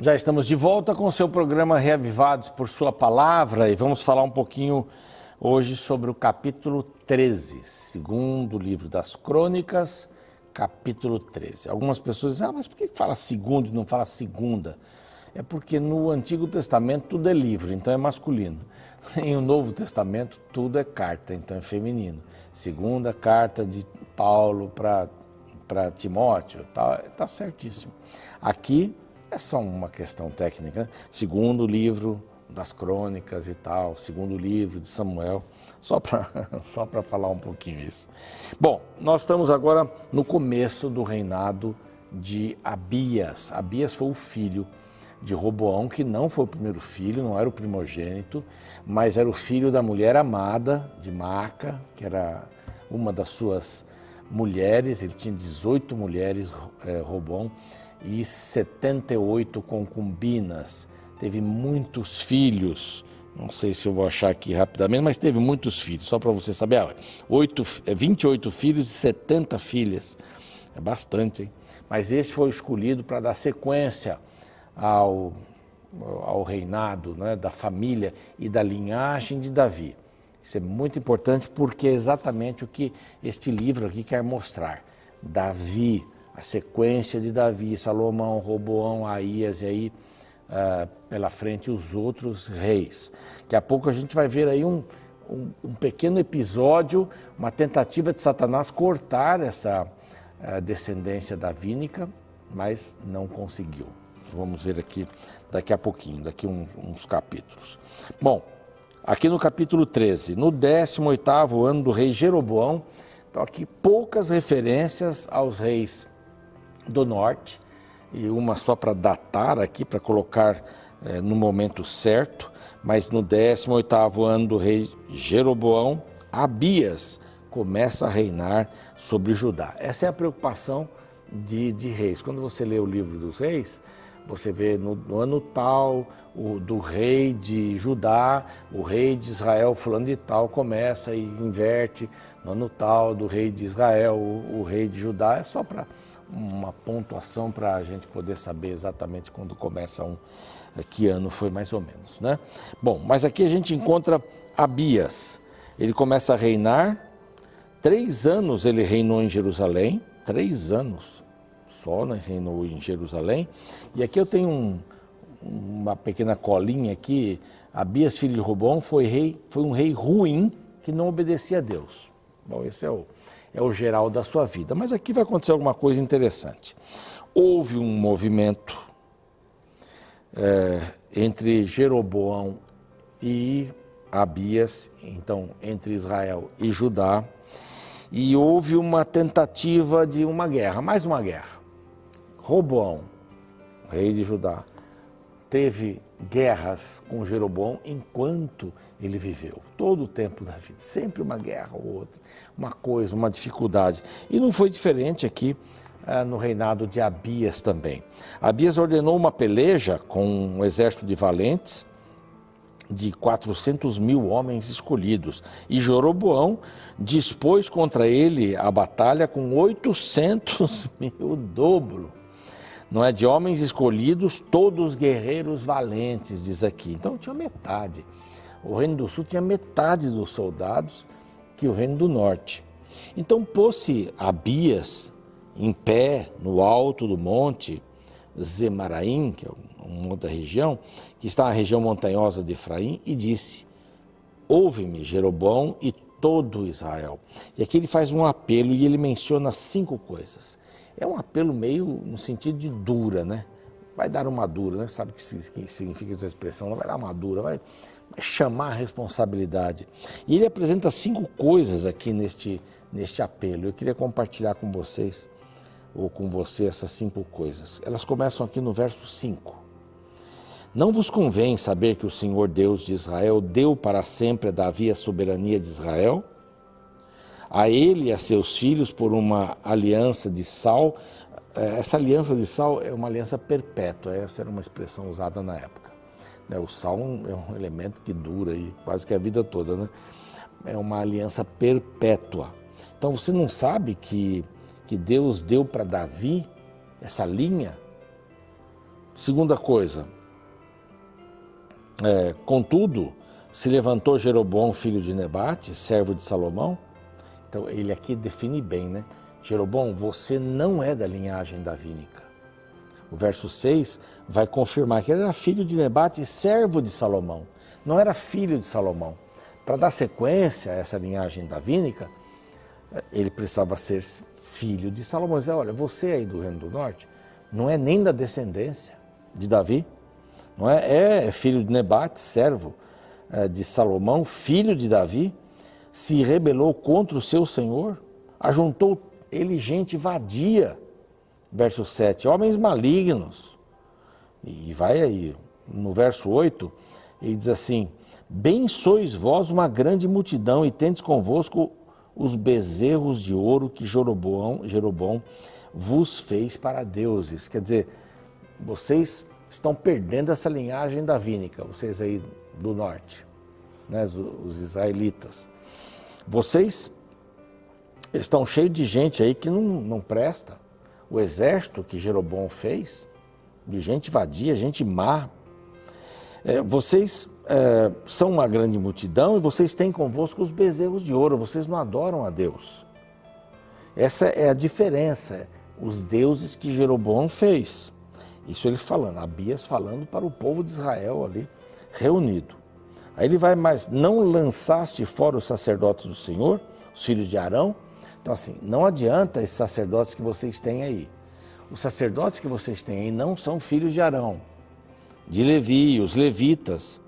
Já estamos de volta com o seu programa Reavivados por Sua Palavra e vamos falar um pouquinho hoje sobre o capítulo 13, segundo livro das Crônicas, capítulo 13. Algumas pessoas dizem, mas por que fala segundo e não fala segunda? É porque no Antigo Testamento tudo é livro, então é masculino. Em o Novo Testamento tudo é carta, então é feminino. Segunda carta de Paulo para Timóteo, tá certíssimo. Aqui é só uma questão técnica, segundo livro das Crônicas e tal, segundo livro de Samuel, só para falar um pouquinho isso. Bom, nós estamos agora no começo do reinado de Abias. Abias foi o filho de Roboão, que não foi o primeiro filho, não era o primogênito, mas era o filho da mulher amada de Maaca, que era uma das suas mulheres. Ele tinha 18 mulheres, Roboão, e 78 concubinas, teve muitos filhos, não sei se eu vou achar aqui rapidamente, mas teve muitos filhos, só para você saber, 28 filhos e 70 filhas, é bastante, hein? Mas esse foi escolhido para dar sequência ao reinado, né, da família e da linhagem de Davi. Isso é muito importante porque é exatamente o que este livro aqui quer mostrar. Davi, a sequência de Davi, Salomão, Roboão, Aías e aí pela frente os outros reis. Daqui a pouco a gente vai ver aí um pequeno episódio, uma tentativa de Satanás cortar essa descendência davínica, mas não conseguiu. Vamos ver aqui daqui a pouquinho, daqui uns capítulos. Bom, aqui no capítulo 13, no 18º ano do rei Jeroboão, então aqui poucas referências aos reis do norte, e uma só para datar aqui, para colocar no momento certo, mas no 18º ano do rei Jeroboão, Abias começa a reinar sobre Judá. Essa é a preocupação de reis. Quando você lê o livro dos reis, você vê no ano tal, do rei de Judá, o rei de Israel fulano de tal começa e inverte, no ano tal do rei de Israel, o rei de Judá, é só para uma pontuação para a gente poder saber exatamente quando começa que ano foi mais ou menos, né? Bom, mas aqui a gente encontra Abias. Ele começa a reinar, 3 anos ele reinou em Jerusalém, 3 anos só, né, reinou em Jerusalém. E aqui eu tenho uma pequena colinha aqui. Abias, filho de Roboão, foi um rei ruim que não obedecia a Deus. Bom, esse é o geral da sua vida. Mas aqui vai acontecer alguma coisa interessante. Houve um movimento entre Jeroboão e Abias, então entre Israel e Judá, e houve uma tentativa de uma guerra, mais uma guerra. Roboão, rei de Judá, teve guerras com Jeroboão enquanto ele viveu, todo o tempo da vida, sempre uma guerra ou outra, uma coisa, uma dificuldade. E não foi diferente aqui no reinado de Abias também. Abias ordenou uma peleja com um exército de valentes, de 400.000 homens escolhidos, e Jeroboão dispôs contra ele a batalha com 800.000, o dobro. Não é, de homens escolhidos, todos guerreiros valentes, diz aqui. Então tinha metade. O reino do sul tinha metade dos soldados que o reino do norte. Então pôs-se Abias em pé no alto do monte Zemaraim, que é uma outra região, que está na região montanhosa de Efraim, e disse: ouve-me, Jeroboão e todo Israel. E aqui ele faz um apelo e ele menciona 5 coisas. É um apelo meio no sentido de dura, né? Vai dar uma dura, né? Sabe o que significa essa expressão? Vai dar uma dura, vai chamar a responsabilidade. E ele apresenta 5 coisas aqui neste apelo. Eu queria compartilhar com vocês, ou com você, essas 5 coisas. Elas começam aqui no verso 5. Não vos convém saber que o Senhor Deus de Israel deu para sempre a Davi a soberania de Israel? A ele e a seus filhos por uma aliança de sal. Essa aliança de sal é uma aliança perpétua, essa era uma expressão usada na época. O sal é um elemento que dura aí quase que a vida toda, né? É uma aliança perpétua. Então você não sabe que Deus deu para Davi essa linha? Segunda coisa, contudo, se levantou Jeroboão, filho de Nebate, servo de Salomão. Então ele aqui define bem, né? Jeroboão, você não é da linhagem davínica. O verso 6 vai confirmar que ele era filho de Nebate e servo de Salomão. Não era filho de Salomão. Para dar sequência a essa linhagem davínica, ele precisava ser filho de Salomão. Dizer, olha, você aí do Reino do Norte não é nem da descendência de Davi, não é filho de Nebate, servo de Salomão, filho de Davi, se rebelou contra o seu senhor, ajuntou ele gente vadia. Verso 7, homens malignos. E vai aí, no verso 8, ele diz assim, bem sois vós uma grande multidão e tendes convosco os bezerros de ouro que Jeroboão vos fez para deuses. Quer dizer, vocês estão perdendo essa linhagem davínica, vocês aí do norte, né, os israelitas. Vocês estão cheios de gente aí que não presta. O exército que Jeroboão fez, de gente vadia, gente má. Vocês são uma grande multidão e vocês têm convosco os bezerros de ouro, vocês não adoram a Deus. Essa é a diferença, os deuses que Jeroboão fez. Isso ele falando, Abias falando para o povo de Israel ali, reunido. Aí ele vai mais, não lançaste fora os sacerdotes do Senhor, os filhos de Arão? Então assim, não adianta esses sacerdotes que vocês têm aí. Os sacerdotes que vocês têm aí não são filhos de Arão, de Levi, os levitas.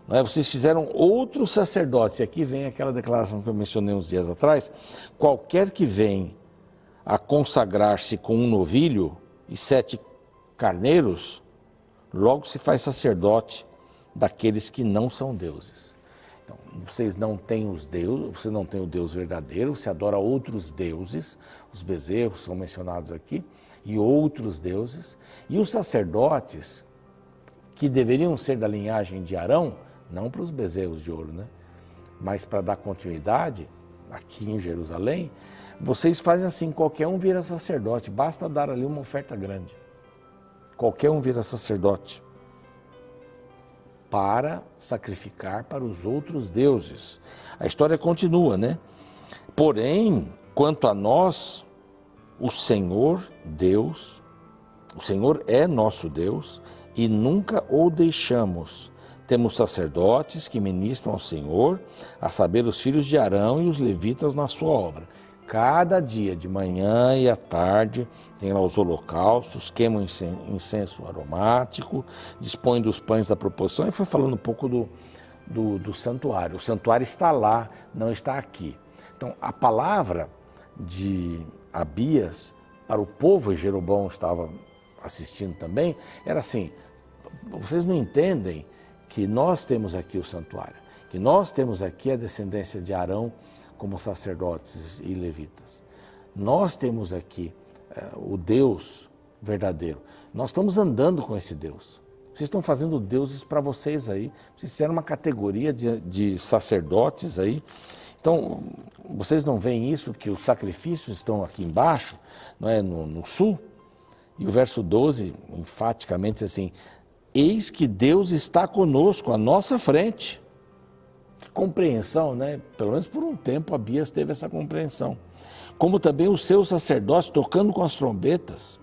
Não é? Vocês fizeram outros sacerdotes. E aqui vem aquela declaração que eu mencionei uns dias atrás. Qualquer que vem a consagrar-se com um novilho e 7 carneiros, logo se faz sacerdote daqueles que não são deuses. Então, vocês não têm os deuses, você não tem o Deus verdadeiro, você adora outros deuses, os bezerros são mencionados aqui, e outros deuses, e os sacerdotes, que deveriam ser da linhagem de Arão, não para os bezerros de ouro, né? Mas para dar continuidade, aqui em Jerusalém, vocês fazem assim, qualquer um vira sacerdote, basta dar ali uma oferta grande. Qualquer um vira sacerdote para sacrificar para os outros deuses. A história continua, né? Porém, quanto a nós, o Senhor Deus, o Senhor é nosso Deus e nunca o deixamos. Temos sacerdotes que ministram ao Senhor, a saber, os filhos de Arão e os levitas na sua obra. Cada dia, de manhã e à tarde, tem lá os holocaustos, queimam incenso aromático, dispõem dos pães da proposição. E foi falando um pouco do santuário. O santuário está lá, não está aqui. Então, a palavra de Abias para o povo, e Jeroboão estava assistindo também, era assim, vocês não entendem que nós temos aqui o santuário, que nós temos aqui a descendência de Arão como sacerdotes e levitas. Nós temos aqui o Deus verdadeiro. Nós estamos andando com esse Deus. Vocês estão fazendo deuses para vocês aí. Vocês fizeram uma categoria de sacerdotes aí. Então, vocês não veem isso, que os sacrifícios estão aqui embaixo, não é, no sul? E o verso 12, enfaticamente, diz assim, eis que Deus está conosco, à nossa frente. Que compreensão, né? Pelo menos por um tempo Abias teve essa compreensão. Como também os seus sacerdotes tocando com as trombetas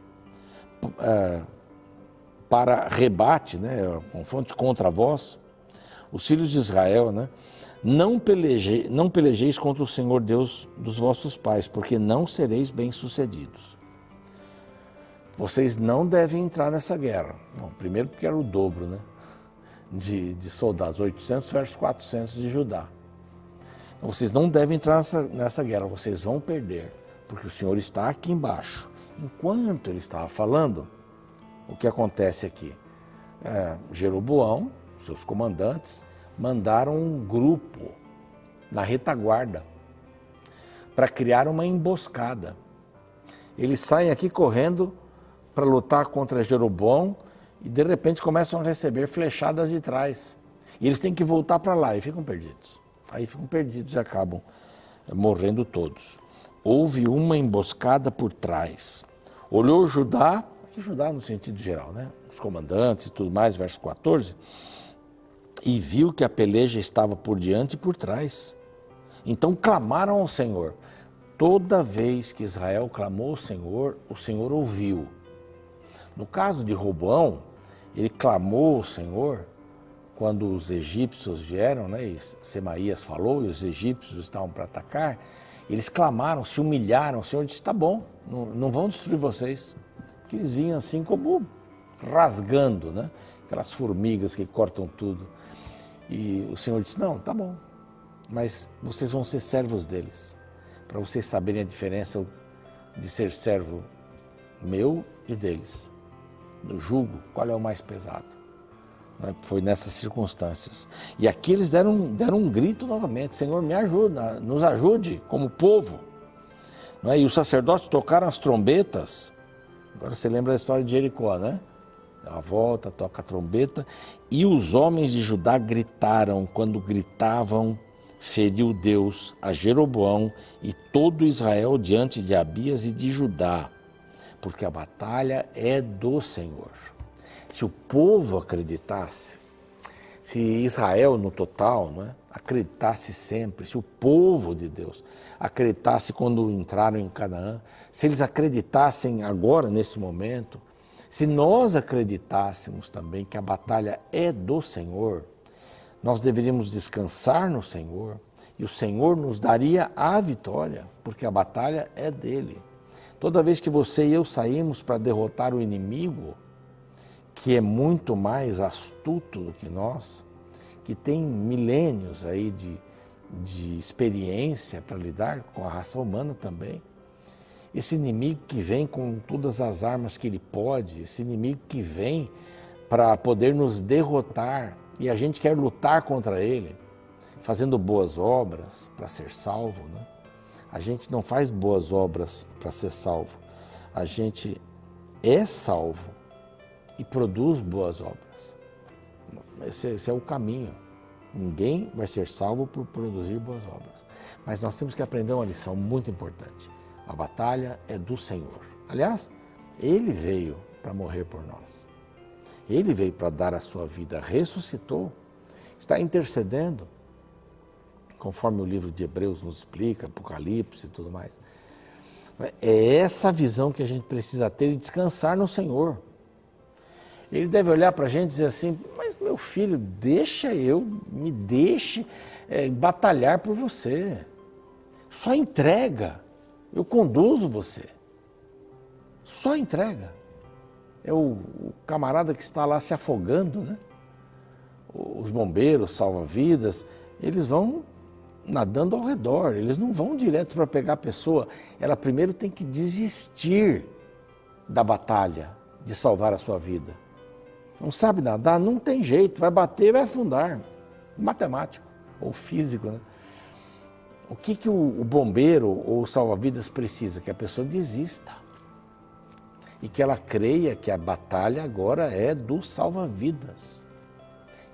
para rebate, né? Confronto contra vós, os filhos de Israel, né? Não pelejeis contra o Senhor Deus dos vossos pais, porque não sereis bem-sucedidos. Vocês não devem entrar nessa guerra. Bom, primeiro porque era o dobro, né? De soldados, 800 versus 400 de Judá. Então, vocês não devem entrar nessa guerra, vocês vão perder, porque o Senhor está aqui embaixo. Enquanto ele estava falando, o que acontece aqui? Jeroboão, seus comandantes, mandaram um grupo na retaguarda para criar uma emboscada. Eles saem aqui correndo para lutar contra Jeroboão, e de repente começam a receber flechadas de trás. E eles têm que voltar para lá e ficam perdidos. Aí ficam perdidos e acabam morrendo todos. Houve uma emboscada por trás. Olhou Judá, de Judá no sentido geral, né? Os comandantes e tudo mais, verso 14. E viu que a peleja estava por diante e por trás. Então clamaram ao Senhor. Toda vez que Israel clamou ao Senhor, o Senhor ouviu. No caso de Roboão, ele clamou ao Senhor quando os egípcios vieram, né? E Semaías falou e os egípcios estavam para atacar. Eles clamaram, se humilharam. O Senhor disse, tá bom, não vão destruir vocês. Que eles vinham assim como rasgando, né? Aquelas formigas que cortam tudo. E o Senhor disse, não, tá bom, mas vocês vão ser servos deles, para vocês saberem a diferença de ser servo meu e deles. No jugo, qual é o mais pesado? Foi nessas circunstâncias. E aqui eles deram um grito novamente, Senhor, me ajuda, nos ajude como povo. E os sacerdotes tocaram as trombetas. Agora você lembra da história de Jericó, né? Dá a volta, toca a trombeta. E os homens de Judá gritaram. Quando gritavam, feriu Deus a Jeroboão e todo Israel diante de Abias e de Judá, porque a batalha é do Senhor. Se o povo acreditasse, se Israel no total, não é, acreditasse sempre, se o povo de Deus acreditasse quando entraram em Canaã, se eles acreditassem agora, nesse momento, se nós acreditássemos também que a batalha é do Senhor, nós deveríamos descansar no Senhor e o Senhor nos daria a vitória, porque a batalha é dele. Toda vez que você e eu saímos para derrotar o inimigo, que é muito mais astuto do que nós, que tem milênios aí de experiência para lidar com a raça humana também, esse inimigo que vem com todas as armas que ele pode, esse inimigo que vem para poder nos derrotar e a gente quer lutar contra ele, fazendo boas obras para ser salvo, né? A gente não faz boas obras para ser salvo, a gente é salvo e produz boas obras. Esse é o caminho. Ninguém vai ser salvo por produzir boas obras. Mas nós temos que aprender uma lição muito importante. A batalha é do Senhor. Aliás, Ele veio para morrer por nós. Ele veio para dar a sua vida, ressuscitou, está intercedendo, conforme o livro de Hebreus nos explica, Apocalipse e tudo mais. É essa visão que a gente precisa ter e descansar no Senhor. Ele deve olhar para a gente e dizer assim, mas meu filho, me deixe batalhar por você. Só entrega, eu conduzo você. Só entrega. É o camarada que está lá se afogando, né? Os bombeiros, salva-vidas, eles vão nadando ao redor, eles não vão direto para pegar a pessoa. Ela primeiro tem que desistir da batalha de salvar a sua vida. Não sabe nadar? Não tem jeito, vai bater e vai afundar. Matemático ou físico, né? O que o bombeiro ou o salva-vidas precisa? Que a pessoa desista. E que ela creia que a batalha agora é do salva-vidas.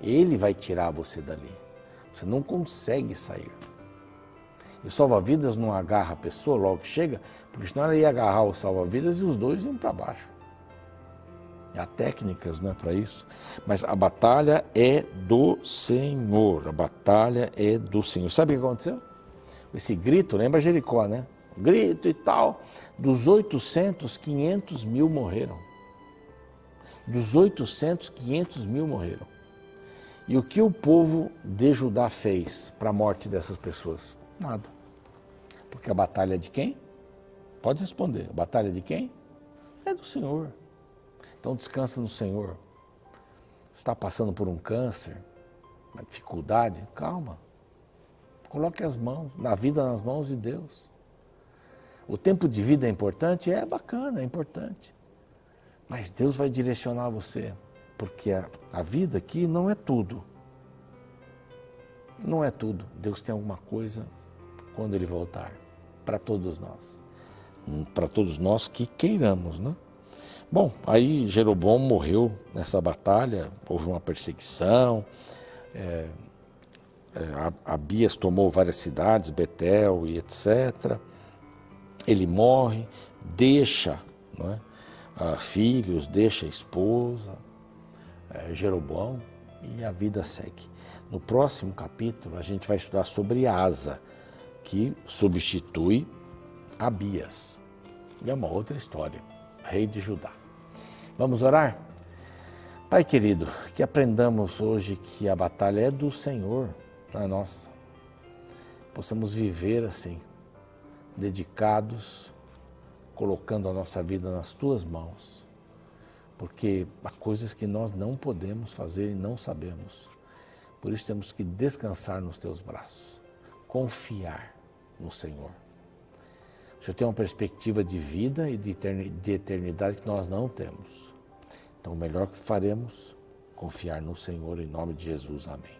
Ele vai tirar você dali. Você não consegue sair. E o salva-vidas não agarra a pessoa logo que chega, porque senão ela ia agarrar o salva-vidas e os dois iam para baixo. Há técnicas, não é para isso. Mas a batalha é do Senhor. A batalha é do Senhor. Sabe o que aconteceu? Esse grito, lembra Jericó, né? Grito e tal. Dos 800, 500 mil morreram. Dos 800, 500 mil morreram. E o que o povo de Judá fez para a morte dessas pessoas? Nada. Porque a batalha é de quem? Pode responder. A batalha é de quem? É do Senhor. Então descansa no Senhor. Você está passando por um câncer, uma dificuldade? Calma. Coloque as mãos, a vida nas mãos de Deus. O tempo de vida é importante? É bacana, é importante. Mas Deus vai direcionar você. Porque a vida aqui não é tudo. Não é tudo. Deus tem alguma coisa quando Ele voltar. Para todos nós. Para todos nós que queiramos, né? Bom, aí Jeroboão morreu nessa batalha. Houve uma perseguição. Abias tomou várias cidades, Betel e etc. Ele morre, deixa, não é, filhos, deixa a esposa, Jeroboão, e a vida segue. No próximo capítulo a gente vai estudar sobre Asa, que substitui Abias. E é uma outra história, rei de Judá. Vamos orar? Pai querido, que aprendamos hoje que a batalha é do Senhor, não é nossa. Possamos viver assim, dedicados, colocando a nossa vida nas Tuas mãos, porque há coisas que nós não podemos fazer e não sabemos. Por isso temos que descansar nos Teus braços, confiar no Senhor. O Senhor tem uma perspectiva de vida e de eternidade que nós não temos. Então o melhor que faremos, confiar no Senhor em nome de Jesus. Amém.